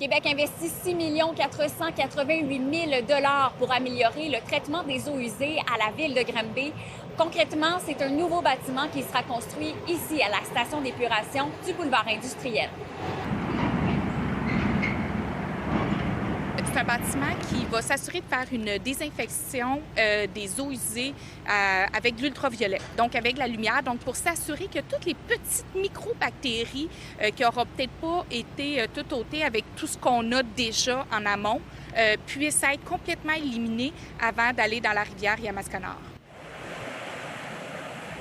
Québec investit 6 488 000 $ pour améliorer le traitement des eaux usées à la ville de Granby. Concrètement, c'est un nouveau bâtiment qui sera construit ici à la station d'épuration du boulevard industriel. C'est un bâtiment qui va s'assurer de faire une désinfection des eaux usées avec de l'ultraviolet, donc avec la lumière, donc pour s'assurer que toutes les petites microbactéries qui n'auront peut-être pas été tout ôtées avec tout ce qu'on a déjà en amont puissent être complètement éliminées avant d'aller dans la rivière Yamaska-Nord.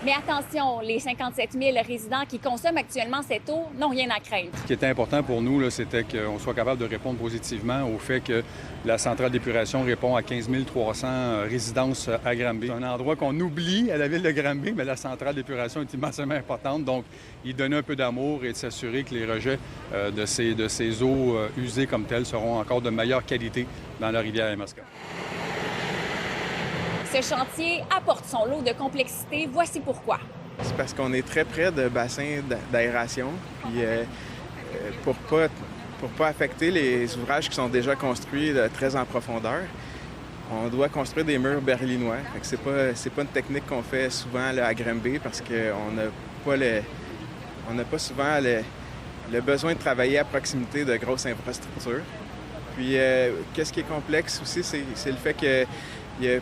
Mais attention, les 57 000 résidents qui consomment actuellement cette eau n'ont rien à craindre. Ce qui était important pour nous, c'était qu'on soit capable de répondre positivement au fait que la centrale d'épuration répond à 15 300 résidences à Granby. C'est un endroit qu'on oublie à la ville de Granby, mais la centrale d'épuration est immensément importante. Donc, y donner un peu d'amour et de s'assurer que les rejets de ces eaux usées comme telles seront encore de meilleure qualité dans la rivière Yamaska. Ce chantier apporte son lot de complexité. Voici pourquoi. C'est parce qu'on est très près de bassins d'aération. Puis pour pas affecter les ouvrages qui sont déjà construits très en profondeur, on doit construire des murs berlinois. Fait que c'est pas une technique qu'on fait souvent là, à Granby parce qu'on n'a pas souvent le besoin de travailler à proximité de grosses infrastructures. Puis qu'est-ce qui est complexe aussi, c'est le fait qu'il y a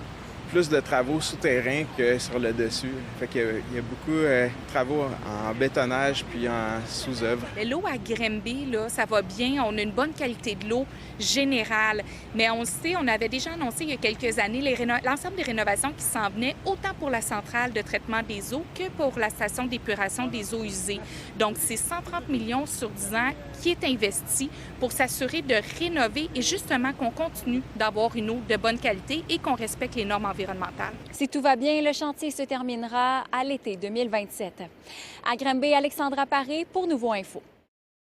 plus de travaux souterrains que sur le dessus. Fait qu'il y a beaucoup de travaux en bétonnage puis en sous-œuvre. L'eau à Granby, là, ça va bien. On a une bonne qualité de l'eau générale. Mais on le sait, on avait déjà annoncé il y a quelques années l'ensemble des rénovations qui s'en venaient, autant pour la centrale de traitement des eaux que pour la station d'épuration des eaux usées. Donc, c'est 130 millions sur 10 ans qui est investi pour s'assurer de rénover et justement qu'on continue d'avoir une eau de bonne qualité et qu'on respecte les normes environnementales. Si tout va bien, le chantier se terminera à l'été 2027. À Granby, Alexandra Paré pour Nouveau Info.